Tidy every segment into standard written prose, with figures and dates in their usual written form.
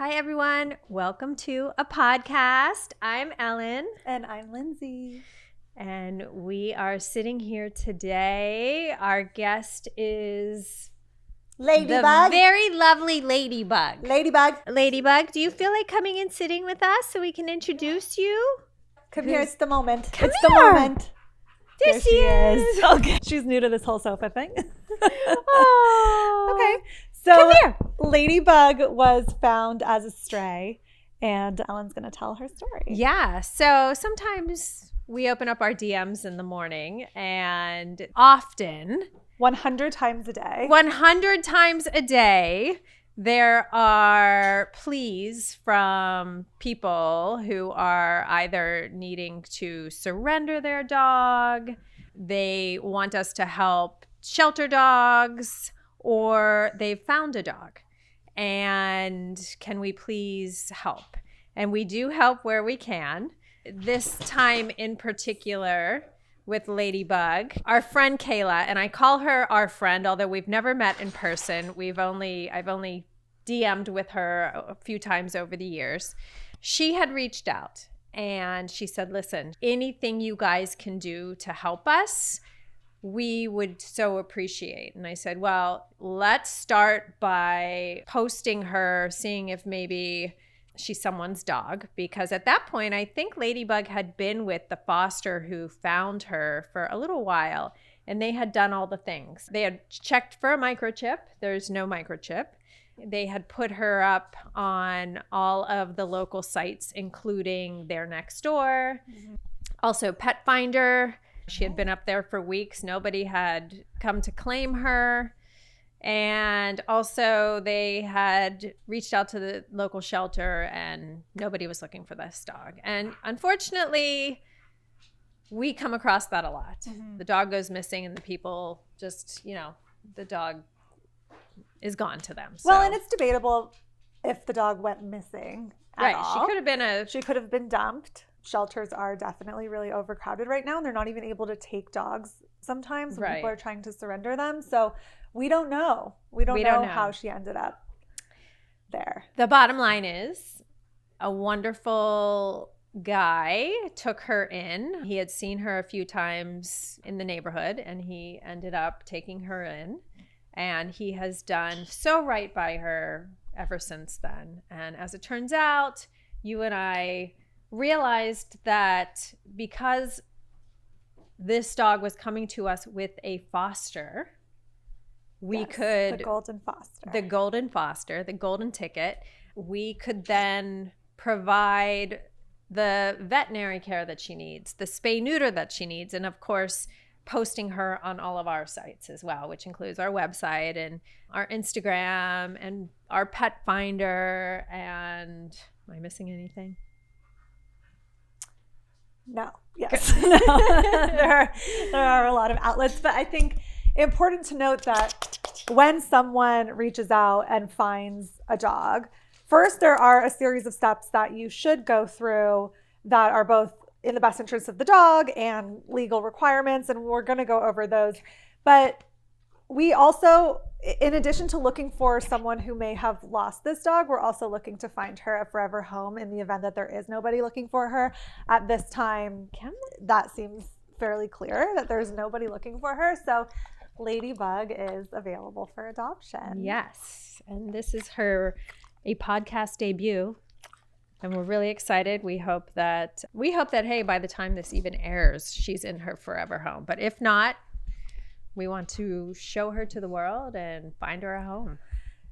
Hi, everyone. Welcome to A Pawdcast. I'm Ellen. And I'm Lindsey. And we are sitting here today. Our guest is Ladybug. the very lovely Ladybug. Ladybug, do you feel like coming and sitting with us so we can introduce you? come here. It's the moment. Come it's here. the moment. There she is. Okay. She's new to this whole sofa thing. Oh. Okay. So Come here. Ladybug was found as a stray, and Ellen's going to tell her story. Yeah. So sometimes we open up our DMs in the morning, and often 100 times a day. 100 times a day, there are pleas from people who are either needing to surrender their dog, they want us to help shelter dogs, or they've found a dog. And can we please help? And we do help where we can. This time in particular, with Ladybug, our friend Kayla, and I call her our friend, although we've never met in person. I've only DM'd with her a few times over the years. She had reached out and she said, listen, anything you guys can do to help us, we would so appreciate. And I said, well, let's start by posting her, seeing if maybe she's someone's dog, because at that point, I think Ladybug had been with the foster who found her for a little while, and they had done all the things. They had checked for a microchip. There's no microchip. They had put her up on all of the local sites, including their next door. Mm-hmm. Also Pet Finder. She had been up there for weeks. Nobody had come to claim her. And also they had reached out to the local shelter and nobody was looking for this dog. And unfortunately, we come across that a lot. Mm-hmm. The dog goes missing and the people just, the dog is gone to them. So. Well, and it's debatable if the dog went missing at all. She could have been dumped. Shelters are definitely really overcrowded right now, and they're not even able to take dogs sometimes when people are trying to surrender them. So we don't know. We don't know how she ended up there. The bottom line is a wonderful guy took her in. He had seen her a few times in the neighborhood, and he ended up taking her in. And he has done so right by her ever since then. And as it turns out, you and I realized that because this dog was coming to us with a foster, we could... The golden foster. The golden ticket. We could then provide the veterinary care that she needs, the spay-neuter that she needs, and of course, posting her on all of our sites as well, which includes our website and our Instagram and our Pet Finder. And am I missing anything? No. Yes. No. There are a lot of outlets, but I think important to note that when someone reaches out and finds a dog, first there are a series of steps that you should go through that are both in the best interest of the dog and legal requirements, and we're going to go over those. But we also, in addition to looking for someone who may have lost this dog, we're also looking to find her a forever home in the event that there is nobody looking for her. At this time, that seems fairly clear that there's nobody looking for her. So Ladybug is available for adoption. Yes. And this is her A Pawdcast debut. And we're really excited. We hope that, hey, by the time this even airs, she's in her forever home. But if not, we want to show her to the world and find her a home.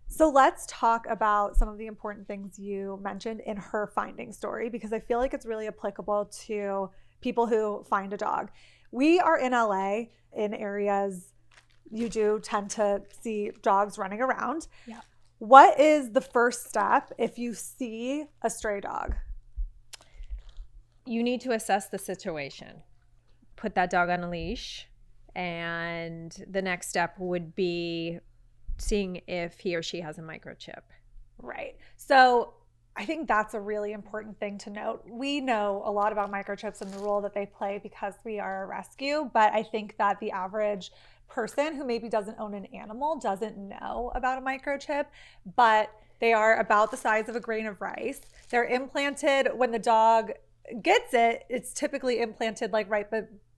So let's talk about some of the important things you mentioned in her finding story, because I feel like it's really applicable to people who find a dog. We are in LA, in areas you do tend to see dogs running around. Yeah. What is the first step if you see a stray dog? You need to assess the situation. Put that dog on a leash. And the next step would be seeing if he or she has a microchip. Right. So I think that's a really important thing to note. We know a lot about microchips and the role that they play because we are a rescue, but I think that the average person who maybe doesn't own an animal doesn't know about a microchip. But They are about the size of a grain of rice. They're implanted when the dog gets it. It's typically implanted like right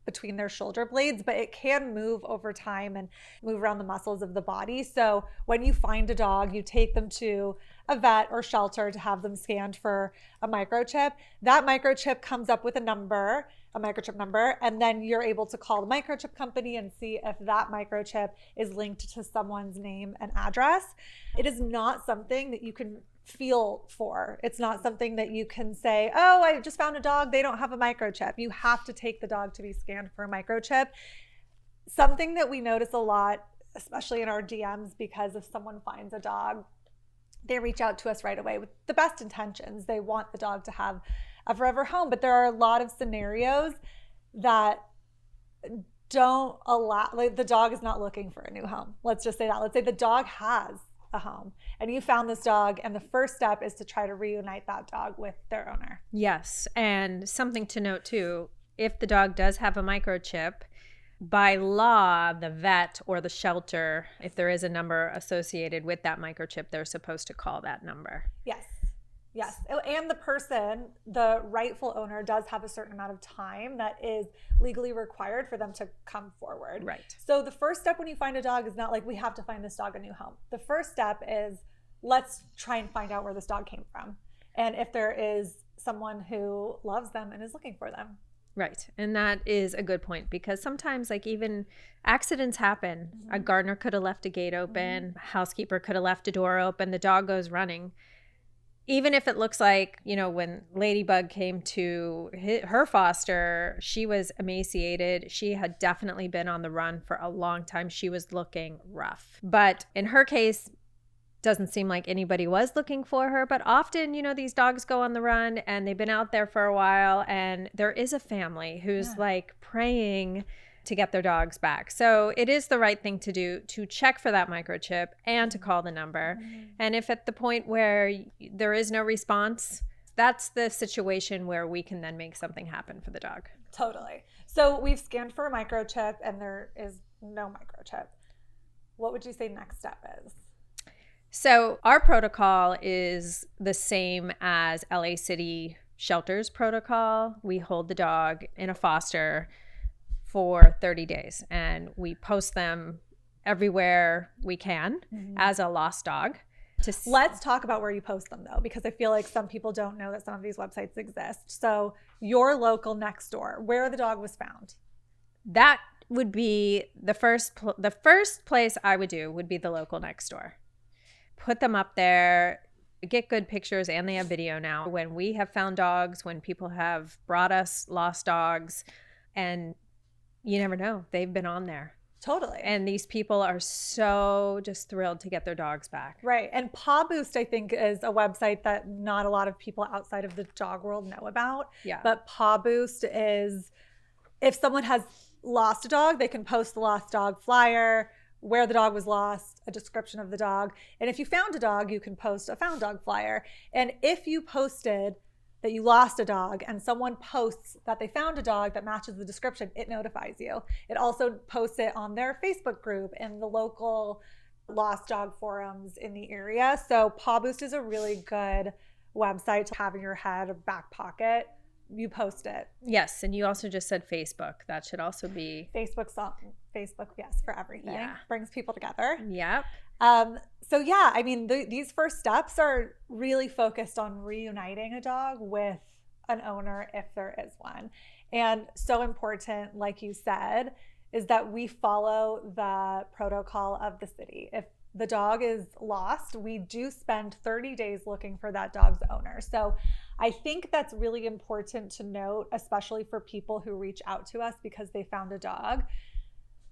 between their shoulder blades, but it can move over time and move around the muscles of the body. So when you find a dog, you take them to a vet or shelter to have them scanned for a microchip. That microchip comes up with a microchip number, and then you're able to call the microchip company and see if that microchip is linked to someone's name and address. It is not something that you can feel for. It's not something that you can say, oh, I just found a dog, they don't have a microchip. You have to take the dog to be scanned for a microchip. Something that we notice a lot, especially in our DMs, because if someone finds a dog, they reach out to us right away with the best intentions. They want the dog to have a forever home, but there are a lot of scenarios that don't allow, like the dog is not looking for a new home. Let's just say that. Let's say the dog has a home and you found this dog, and the first step is to try to reunite that dog with their owner. Yes. And something to note too, if the dog does have a microchip, by law, the vet or the shelter, if there is a number associated with that microchip, they're supposed to call that number. Yes. Yes. And the person, the rightful owner, does have a certain amount of time that is legally required for them to come forward. Right. So the first step when you find a dog is not like, we have to find this dog a new home. The first step is, let's try and find out where this dog came from, and if there is someone who loves them and is looking for them. Right. And that is a good point, because sometimes like even accidents happen. Mm-hmm. A gardener could have left a gate open, housekeeper could have left a door open, the dog goes running. Even if it looks like, you know, when Ladybug came to her foster, she was emaciated. She had definitely been on the run for a long time. She was looking rough. But in her case, doesn't seem like anybody was looking for her. But often, you know, these dogs go on the run and they've been out there for a while, and there is a family who's like praying to get their dogs back. So it is the right thing to do, to check for that microchip and to call the number. Mm-hmm. And if at the point where there is no response, that's the situation where we can then make something happen for the dog. Totally. So we've scanned for a microchip and there is no microchip. What would you say next step is? So our protocol is the same as LA City Shelter's protocol. We hold the dog in a foster for 30 days and we post them everywhere we can as a lost dog. Let's talk about where you post them though, because I feel like some people don't know that some of these websites exist. So your local next door, where the dog was found. That would be the first place I would do would be the local next door. Put them up there, get good pictures, and they have video now. When we have found dogs, when people have brought us lost dogs, and you never know, they've been on there. Totally. And these people are so just thrilled to get their dogs back. Right. And Paw Boost, I think, is a website that not a lot of people outside of the dog world know about. Yeah. But Paw Boost is, if someone has lost a dog, they can post the lost dog flyer, where the dog was lost, a description of the dog. And if you found a dog, you can post a found dog flyer. And if you posted that you lost a dog and someone posts that they found a dog that matches the description, it notifies you. It also posts it on their Facebook group and the local lost dog forums in the area. So Paw Boost is a really good website to have in your head, a back pocket. You post it. Yes, and you also just said Facebook. That should also be Facebook, yes, for everything. Yeah. Brings people together. Yep. So yeah, I mean, these first steps are really focused on reuniting a dog with an owner if there is one. And so important, like you said, is that we follow the protocol of the city. If the dog is lost, we do spend 30 days looking for that dog's owner. So I think that's really important to note, especially for people who reach out to us because they found a dog,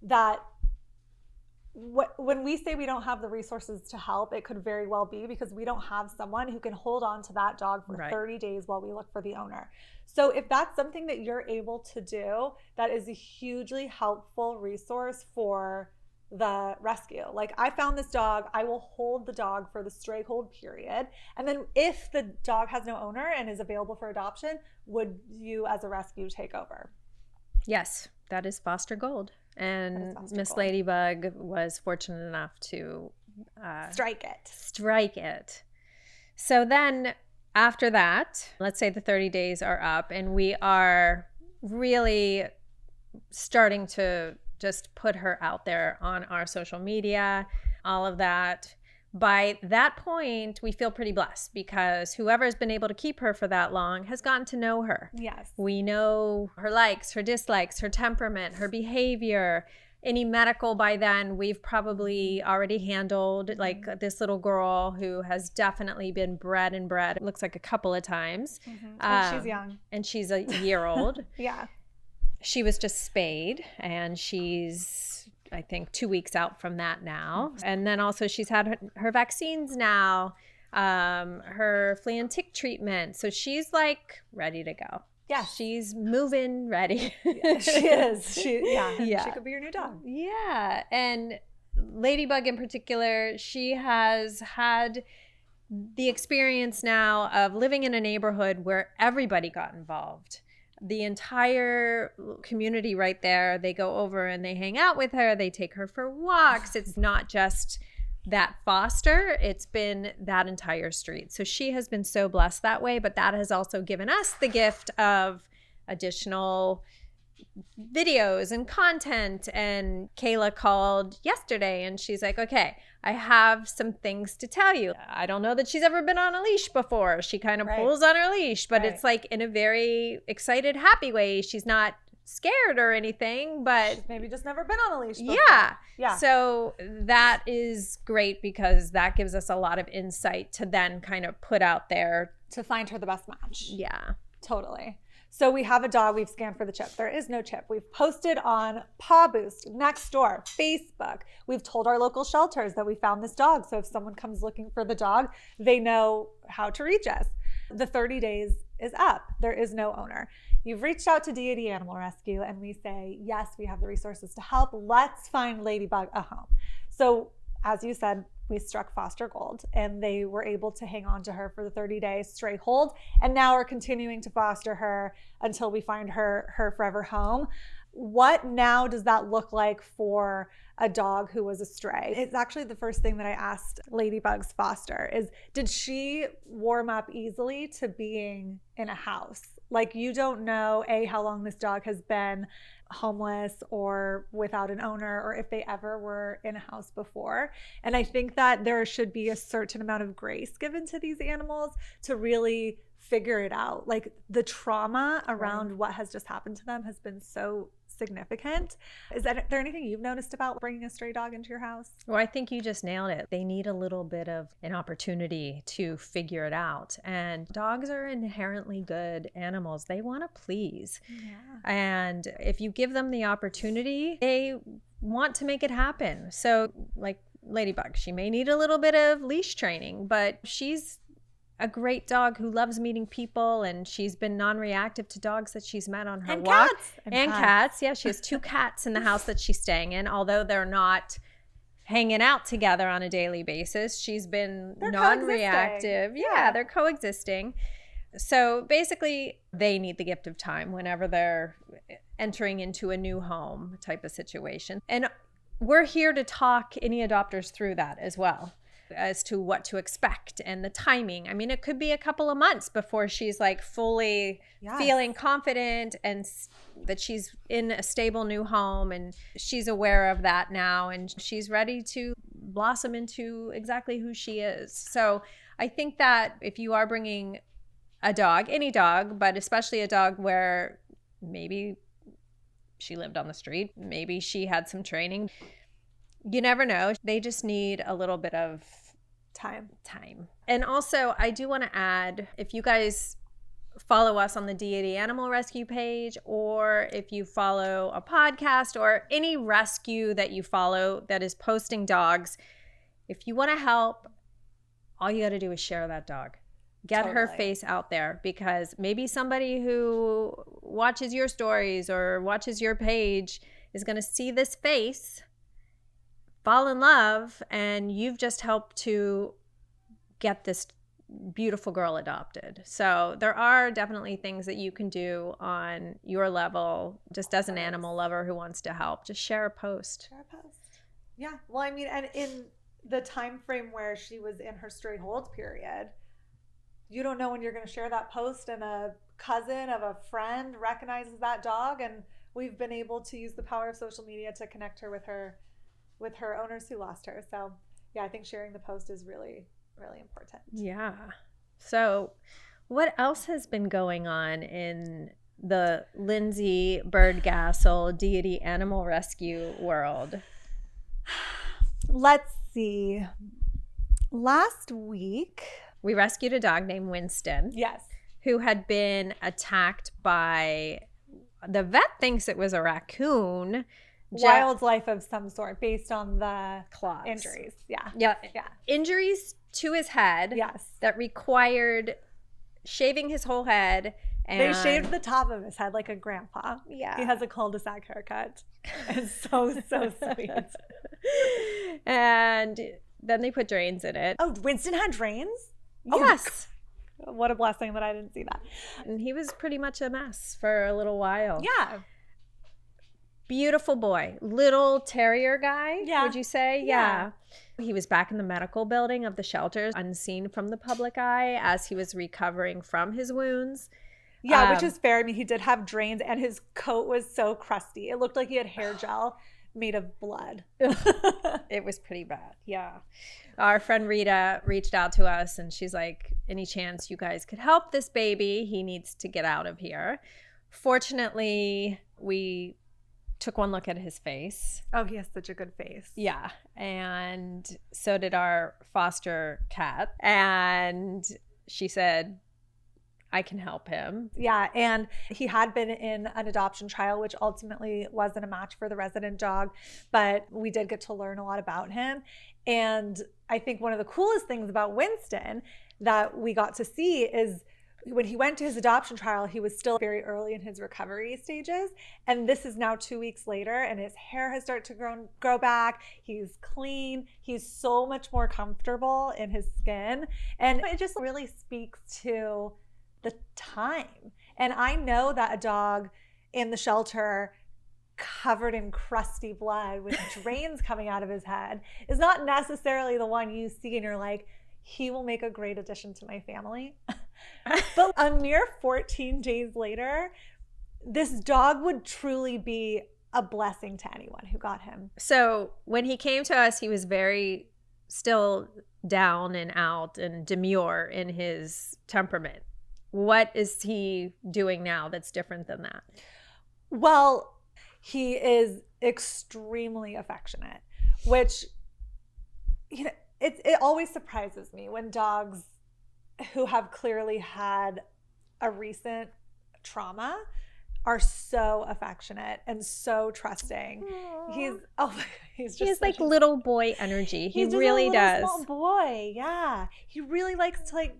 that when we say we don't have the resources to help, it could very well be because we don't have someone who can hold on to that dog for 30 days while we look for the owner. So if that's something that you're able to do, that is a hugely helpful resource for the rescue. Like, I found this dog, I will hold the dog for the stray hold period. And then if the dog has no owner and is available for adoption, would you as a rescue take over? Yes, that is foster gold. And Miss Ladybug was fortunate enough to strike it. So then after that, let's say the 30 days are up and we are really starting to just put her out there on our social media, all of that. By that point, we feel pretty blessed because whoever's been able to keep her for that long has gotten to know her. Yes. We know her likes, her dislikes, her temperament, her behavior. Any medical by then, we've probably already handled, like this little girl who has definitely been bred and bred. It looks like a couple of times. And she's young. And she's a year old. Yeah. She was just spayed and she's, I think, 2 weeks out from that now. And then also she's had her vaccines now, her flea and tick treatment. So she's like ready to go. Yeah. She's moving ready. Yeah, she is. She could be your new dog. Yeah. And Ladybug in particular, she has had the experience now of living in a neighborhood where everybody got involved. The entire community right there, they go over and they hang out with her. They take her for walks. It's not just that foster, it's been that entire street. So she has been so blessed that way, but that has also given us the gift of additional videos and content. And Kayla called yesterday and she's like, okay, I have some things to tell you. I don't know that she's ever been on a leash before. She kind of pulls on her leash, but it's like in a very excited, happy way. She's not scared or anything, but she's maybe just never been on a leash before. Yeah. So that is great because that gives us a lot of insight to then kind of put out there to find her the best match. Yeah. Totally. So we have a dog. We've scanned for the chip. There is no chip. We've posted on Paw Boost, Nextdoor, Facebook. We've told our local shelters that we found this dog. So if someone comes looking for the dog, they know how to reach us. The 30 days is up. There is no owner. You've reached out to Deity Animal Rescue and we say, yes, we have the resources to help. Let's find Ladybug a home. So as you said, we struck foster gold and they were able to hang on to her for the 30 days stray hold. And now we're continuing to foster her until we find her forever home. What now does that look like for a dog who was a stray? It's actually the first thing that I asked Ladybug's foster is, did she warm up easily to being in a house? Like, you don't know, how long this dog has been homeless or without an owner, or if they ever were in a house before. And I think that there should be a certain amount of grace given to these animals to really figure it out. Like, the trauma around what has just happened to them has been so significant. Is there anything you've noticed about bringing a stray dog into your house? Well, I think you just nailed it. They need a little bit of an opportunity to figure it out. And dogs are inherently good animals. They want to please. Yeah. And if you give them the opportunity, they want to make it happen. So like Ladybug, she may need a little bit of leash training, but she's a great dog who loves meeting people, and she's been non-reactive to dogs that she's met on her walk. And cats. Yeah, she has 2 cats in the house that she's staying in, although they're not hanging out together on a daily basis. She's been non-reactive. Yeah, they're coexisting. So basically, they need the gift of time whenever they're entering into a new home type of situation. And we're here to talk any adopters through that as well, as to what to expect and the timing. I mean, it could be a couple of months before she's like fully feeling confident and that she's in a stable new home, and she's aware of that now and she's ready to blossom into exactly who she is. So I think that if you are bringing a dog, any dog, but especially a dog where maybe she lived on the street, maybe she had some training, you never know. They just need a little bit of time. And also, I do want to add, if you guys follow us on the Deity Animal Rescue page, or if you follow A Pawdcast or any rescue that you follow that is posting dogs, if you want to help, all you got to do is share that dog. Get her face out there, because maybe somebody who watches your stories or watches your page is going to see this face, fall in love, and you've just helped to get this beautiful girl adopted. So there are definitely things that you can do on your level, just as an animal lover who wants to help. Just share a post. Yeah. Well, I mean, and in the time frame where she was in her stray hold period, you don't know when you're going to share that post and a cousin of a friend recognizes that dog, and we've been able to use the power of social media to connect her with her owners who lost her. So yeah, I think sharing the post is really, really important. Yeah. So what else has been going on in the Lindsey Birdgastle Deity Animal Rescue world? Let's see. Last week, we rescued a dog named Winston. Yes. Who had been attacked by, the vet thinks it was a raccoon. Wildlife of some sort based on the claws. Injuries. Yeah. Yeah. Yeah. Injuries to his head. Yes. That required shaving his whole head. And they shaved the top of his head like a grandpa. Yeah. He has a cul-de-sac haircut. It's so sweet. And then they put drains in it. Oh, Winston had drains? Yes. Oh, what a blessing that I didn't see that. And he was pretty much a mess for a little while. Yeah. Beautiful boy. Little terrier guy, yeah. Would you say? Yeah. He was back in the medical building of the shelters, unseen from the public eye as he was recovering from his wounds. Yeah, which is fair. I mean, he did have drains and his coat was so crusty. It looked like he had hair gel made of blood. It was pretty bad. Yeah. Our friend Rita reached out to us and she's like, any chance you guys could help this baby? He needs to get out of here. Fortunately, we took one look at his face. Oh, he has such a good face. Yeah. And so did our foster cat. And she said, I can help him. Yeah, and he had been in an adoption trial, which ultimately wasn't a match for the resident dog, but we did get to learn a lot about him. And I think one of the coolest things about Winston that we got to see is when he went to his adoption trial, he was still very early in his recovery stages. And this is now 2 weeks later, and his hair has started to grow back. He's clean. He's so much more comfortable in his skin. And it just really speaks to the time. And I know that a dog in the shelter covered in crusty blood with drains coming out of his head is not necessarily the one you see and you're like, he will make a great addition to my family. But a mere 14 days later, this dog would truly be a blessing to anyone who got him. So when he came to us, he was very still down and out and demure in his temperament. What is he doing now that's different than that? Well, he is extremely affectionate, which, you know, it always surprises me when dogs who have clearly had a recent trauma are so affectionate and so trusting. Aww. He's just he has like little boy energy. He really does. Small boy, yeah. He really likes to like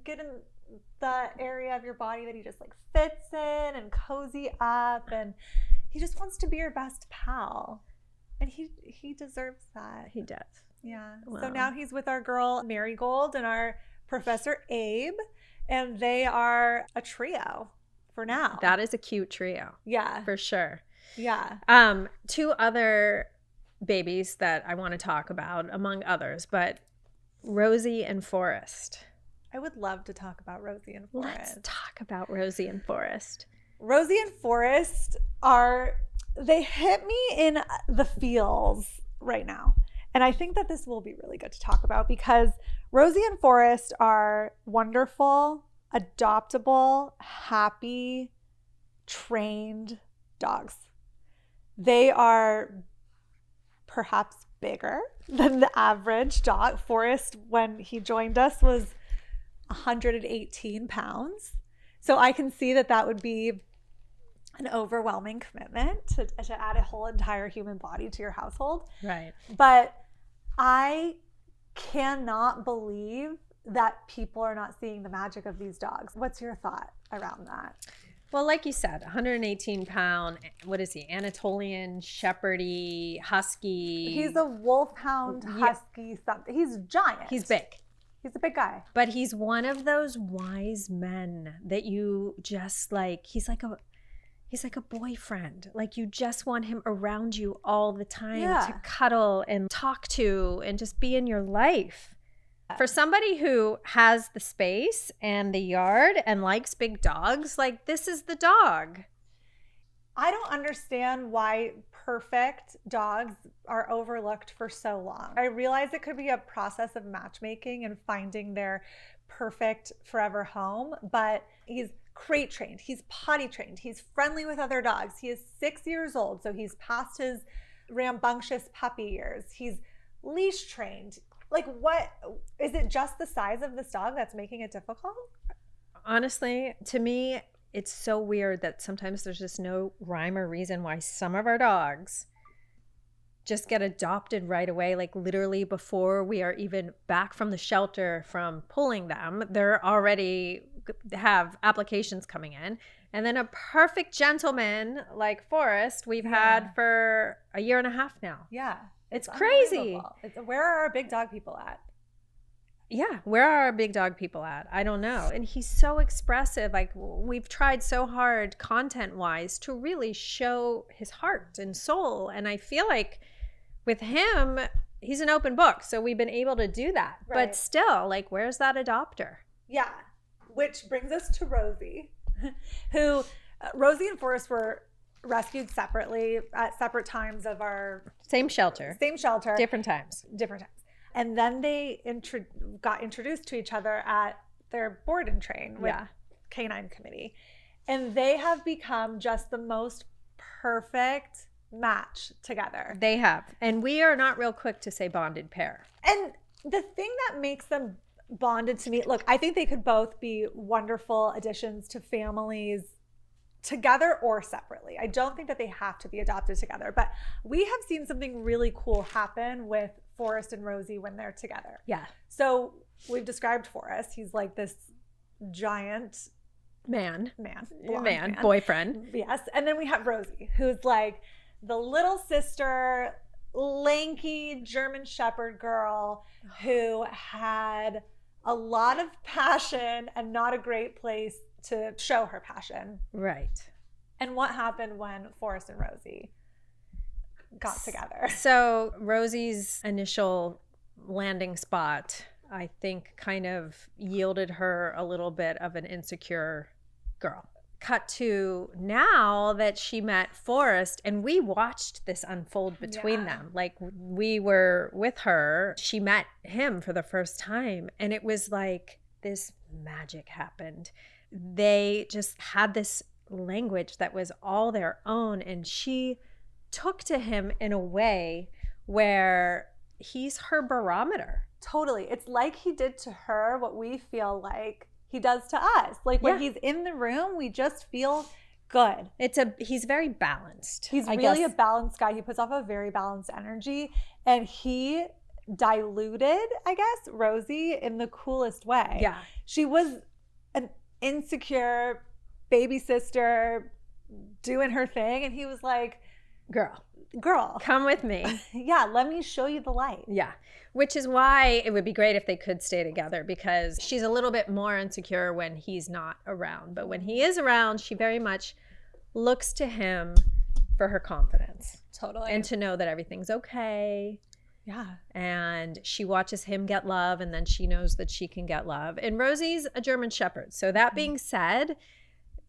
get in the area of your body that he just like fits in and cozy up, and he just wants to be your best pal, and he deserves that. He does. Yeah. Wow. So now he's with our girl Marigold and our Professor Abe, and they are a trio for now. That is a cute trio. Yeah, for sure. Yeah. Two other babies that I want to talk about, among others, but Rosie and Forrest. I would love to talk about Rosie and Forrest. Let's talk about Rosie and Forrest. Rosie and Forrest they hit me in the feels right now. And I think that this will be really good to talk about because Rosie and Forrest are wonderful, adoptable, happy, trained dogs. They are perhaps bigger than the average dog. Forrest, when he joined us, was 118 pounds. So I can see that would be an overwhelming commitment to add a whole entire human body to your household. Right. But I cannot believe that people are not seeing the magic of these dogs. What's your thought around that? Well, like you said, 118 pound, what is he? Anatolian, Shepherdy, Husky. He's a wolfhound, husky, something. He's giant. He's big. He's a big guy. But he's one of those wise men that you just like, he's like a boyfriend. Like you just want him around you all the time to cuddle and talk to and just be in your life. For somebody who has the space and the yard and likes big dogs, like this is the dog. I don't understand why perfect dogs are overlooked for so long. I realize it could be a process of matchmaking and finding their perfect forever home, but he's crate trained, he's potty trained, he's friendly with other dogs. He is 6 years old, so he's past his rambunctious puppy years. He's leash trained. Like, what is it, just the size of this dog that's making it difficult? Honestly, to me, it's so weird that sometimes there's just no rhyme or reason why some of our dogs just get adopted right away. Like literally before we are even back from the shelter from pulling them, they're already have applications coming in. And then a perfect gentleman like Forrest we've had for a year and a half now. Yeah. It's crazy. Where are our big dog people at? Yeah, where are our big dog people at? I don't know. And he's so expressive. Like we've tried so hard content-wise to really show his heart and soul. And I feel like with him, he's an open book. So we've been able to do that. Right. But still, like, where's that adopter? Yeah, which brings us to Rosie, who Rosie and Forrest were rescued separately at separate times of our same shelter, different times. And then they got introduced to each other at their board and train with Canine Committee. And they have become just the most perfect match together. They have. And we are not real quick to say bonded pair. And the thing that makes them bonded to me, look, I think they could both be wonderful additions to families together or separately. I don't think that they have to be adopted together, but we have seen something really cool happen with Forrest and Rosie when they're together. Yeah. So we've described Forrest. He's like this giant man, boyfriend. Yes. And then we have Rosie, who's like the little sister, lanky German Shepherd girl who had a lot of passion and not a great place to show her passion. Right. And what happened when Forrest and Rosie got together? So Rosie's initial landing spot, I think, kind of yielded her a little bit of an insecure girl. Cut to now that she met Forrest, and we watched this unfold between them. Like we were with her. She met him for the first time, and it was like this magic happened. They just had this language that was all their own, and she took to him in a way where he's her barometer. Totally. It's like he did to her what we feel like he does to us. Like when he's in the room, we just feel good. He's very balanced. He's really a balanced guy. He puts off a very balanced energy, and he diluted, I guess, Rosie in the coolest way. Yeah. She was an insecure baby sister doing her thing, and he was like, girl, come with me. Yeah, let me show you the light. Yeah. Which is why it would be great if they could stay together, because she's a little bit more insecure when he's not around. But when he is around, she very much looks to him for her confidence. Totally. And to know that everything's okay. Yeah. And she watches him get love, and then she knows that she can get love. And Rosie's a German Shepherd. So that being said,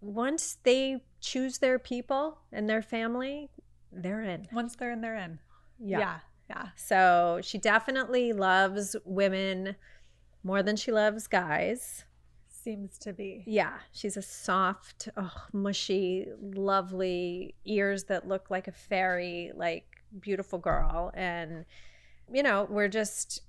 once they choose their people and their family, they're in. Once they're in, they're in. Yeah. Yeah. So she definitely loves women more than she loves guys. Seems to be. Yeah. She's a soft, mushy, lovely, ears that look like a fairy, like beautiful girl. And, you know, we're just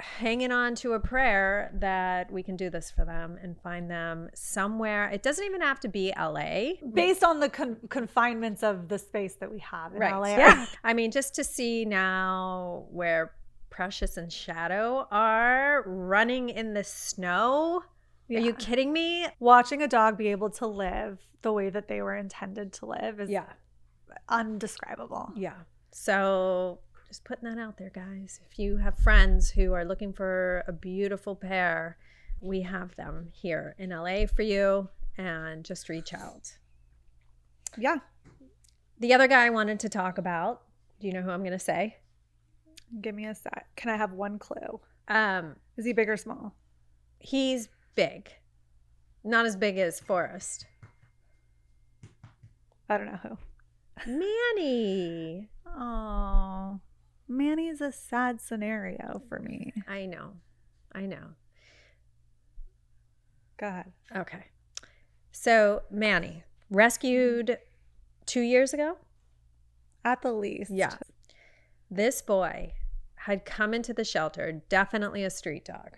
hanging on to a prayer that we can do this for them and find them somewhere. It doesn't even have to be LA. Based on the confinements of the space that we have in LA. Yeah. I mean, just to see now where Precious and Shadow are running in the snow. Yeah. Are you kidding me? Watching a dog be able to live the way that they were intended to live is undescribable. Yeah. So just putting that out there, guys. If you have friends who are looking for a beautiful pair, we have them here in LA for you, and just reach out. Yeah. The other guy I wanted to talk about, do you know who I'm going to say? Give me a sec. Can I have one clue? Is he big or small? He's big. Not as big as Forrest. I don't know who. Manny. Oh, Manny's a sad scenario for me. I know. Go ahead. Okay. So Manny, rescued 2 years ago? At the least. Yeah. This boy had come into the shelter, definitely a street dog.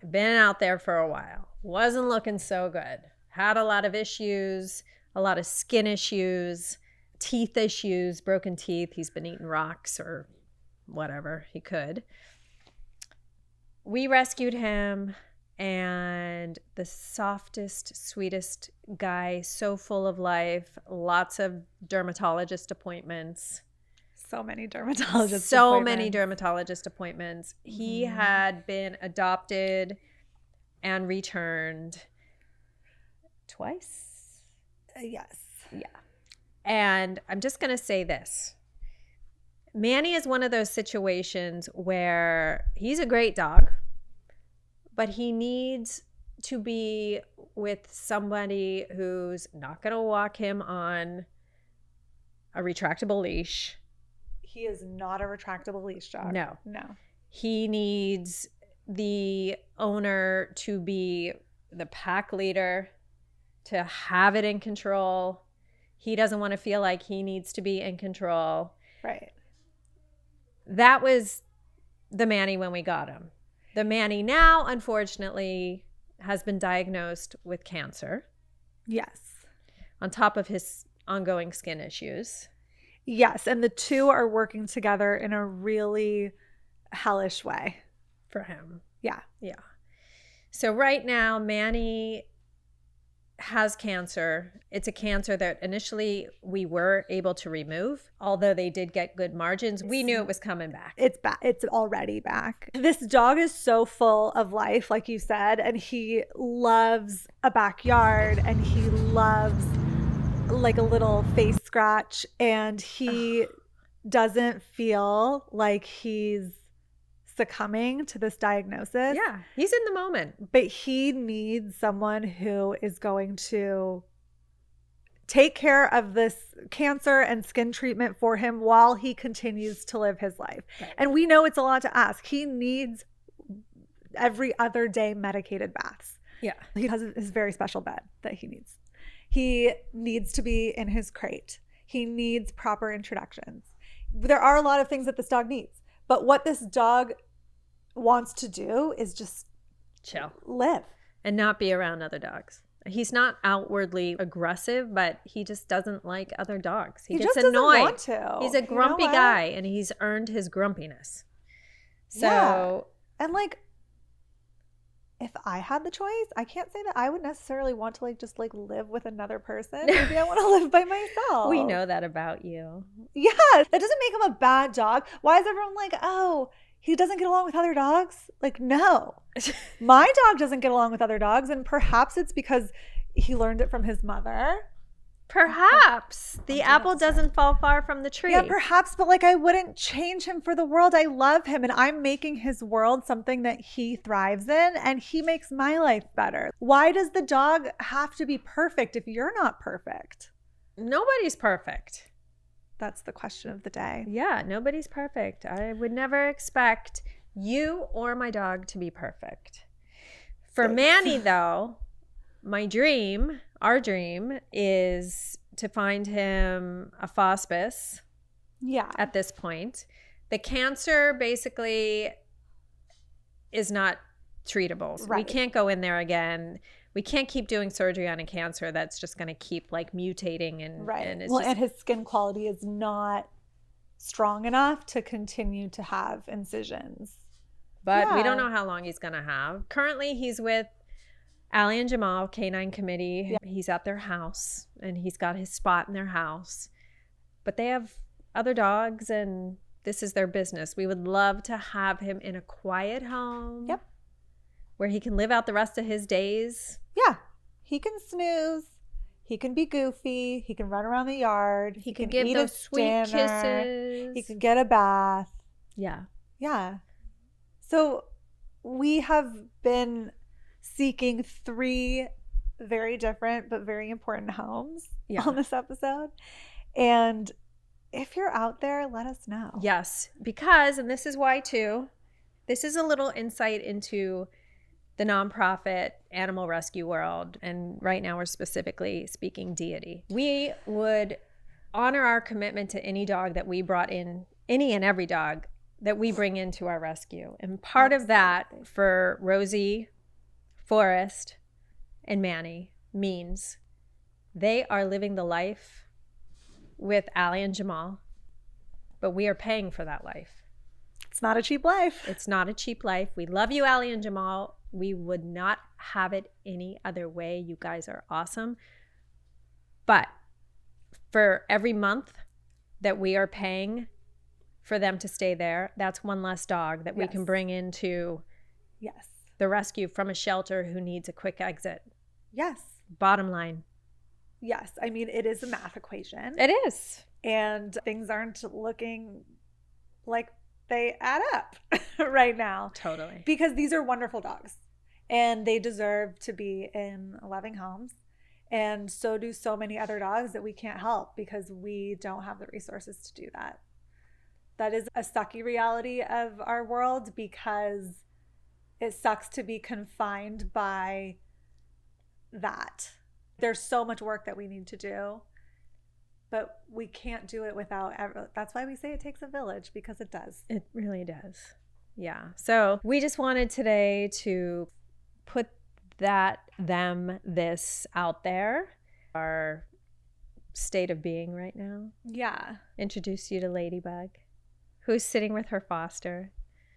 Been out there for a while. Wasn't looking so good. Had a lot of issues, a lot of skin issues, teeth issues, broken teeth. He's been eating rocks or whatever he could. We rescued him, and the softest, sweetest guy, so full of life, lots of dermatologist appointments. So many dermatologist appointments. He had been adopted and returned twice. Yes. Yeah. And I'm just going to say this. Manny is one of those situations where he's a great dog, but he needs to be with somebody who's not going to walk him on a retractable leash. He is not a retractable leash dog. No. No. He needs the owner to be the pack leader, to have it in control. He doesn't want to feel like he needs to be in control. Right. That was the Manny when we got him. The Manny now, unfortunately, has been diagnosed with cancer. Yes. On top of his ongoing skin issues. Yes, and the two are working together in a really hellish way. For him. Yeah. Yeah. So right now, Manny has cancer. It's a cancer that initially we were able to remove, although they did get good margins. We knew it was coming back. It's back. It's already back. This dog is so full of life, like you said, and he loves a backyard, and he loves like a little face scratch, and he doesn't feel like he's succumbing to this diagnosis. Yeah, he's in the moment. But he needs someone who is going to take care of this cancer and skin treatment for him while he continues to live his life. Right. And we know it's a lot to ask. He needs every other day medicated baths. Yeah. He has his very special bed that he needs. He needs to be in his crate. He needs proper introductions. There are a lot of things that this dog needs. But what this dog wants to do is just chill, live, and not be around other dogs. He's not outwardly aggressive, but he just doesn't like other dogs. He gets annoyed. Want to. He's a grumpy guy, and he's earned his grumpiness. So, yeah. And like, if I had the choice, I can't say that I would necessarily want to just live with another person. Maybe I want to live by myself. We know that about you. Yeah, that doesn't make him a bad dog. Why is everyone like, oh, he doesn't get along with other dogs? Like, no. My dog doesn't get along with other dogs, and perhaps it's because he learned it from his mother. Perhaps. The apple doesn't fall far from the tree. Yeah, perhaps, but I wouldn't change him for the world. I love him, and I'm making his world something that he thrives in, and he makes my life better. Why does the dog have to be perfect if you're not perfect? Nobody's perfect. That's the question of the day. Yeah, nobody's perfect. I would never expect you or my dog to be perfect. For Manny, though, our dream is to find him a hospice. Yeah. At this point. The cancer basically is not treatable. Right. We can't go in there again. We can't keep doing surgery on a cancer that's just going to keep mutating and right. And it's and his skin quality is not strong enough to continue to have incisions. But we don't know how long he's going to have. Currently, he's with Allie and Jamal, Canine Committee. Yeah. He's at their house, and he's got his spot in their house. But they have other dogs, and this is their business. We would love to have him in a quiet home. Yep. Where he can live out the rest of his days. Yeah. He can snooze. He can be goofy. He can run around the yard. He can give those sweet kisses. He can get a bath. Yeah. Yeah. So we have been seeking 3 very different but very important homes on this episode. And if you're out there, let us know. Yes, because, and this is why too, this is a little insight into the nonprofit animal rescue world. And right now we're specifically speaking Deity. We would honor our commitment to any dog that we brought in, any and every dog that we bring into our rescue. And part of that for Rosie, Forrest, and Manny means they are living the life with Allie and Jamal, but we are paying for that life. It's not a cheap life. It's not a cheap life. We love you, Allie and Jamal. We would not have it any other way. You guys are awesome. But for every month that we are paying for them to stay there, that's one less dog that we can bring into the rescue from a shelter who needs a quick exit. Yes. Bottom line. Yes. I mean, it is a math equation. It is. And things aren't looking like they add up right now. Totally. Because these are wonderful dogs and they deserve to be in loving homes. And so do so many other dogs that we can't help because we don't have the resources to do that. That is a sucky reality of our world because it sucks to be confined by that. There's so much work that we need to do, but we can't do it without that's why we say it takes a village, because it does. It really does. Yeah. So we just wanted today to put this out there, our state of being right now. Yeah. Introduce you to Ladybug, who's sitting with her foster.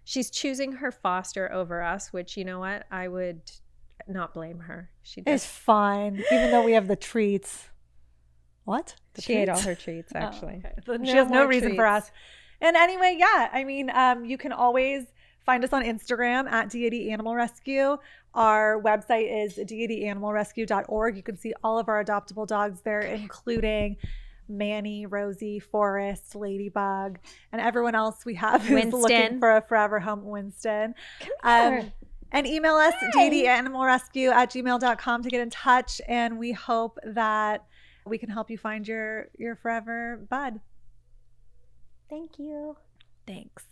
She's choosing her foster over us, which, you know what? I would not blame her. It's fine, even though we have the treats. What? She ate all her treats, actually. Oh, okay. She has no reason for us. And anyway, yeah, I mean, you can always find us on Instagram at Deity Animal Rescue. Our website is deityanimalrescue.org. You can see all of our adoptable dogs there, including Manny, Rosie, Forrest, Ladybug, and everyone else we have who's looking for a forever home, Winston. And email us, deityanimalrescue@gmail.com to get in touch. And we hope that we can help you find your forever bud. Thank you. Thanks.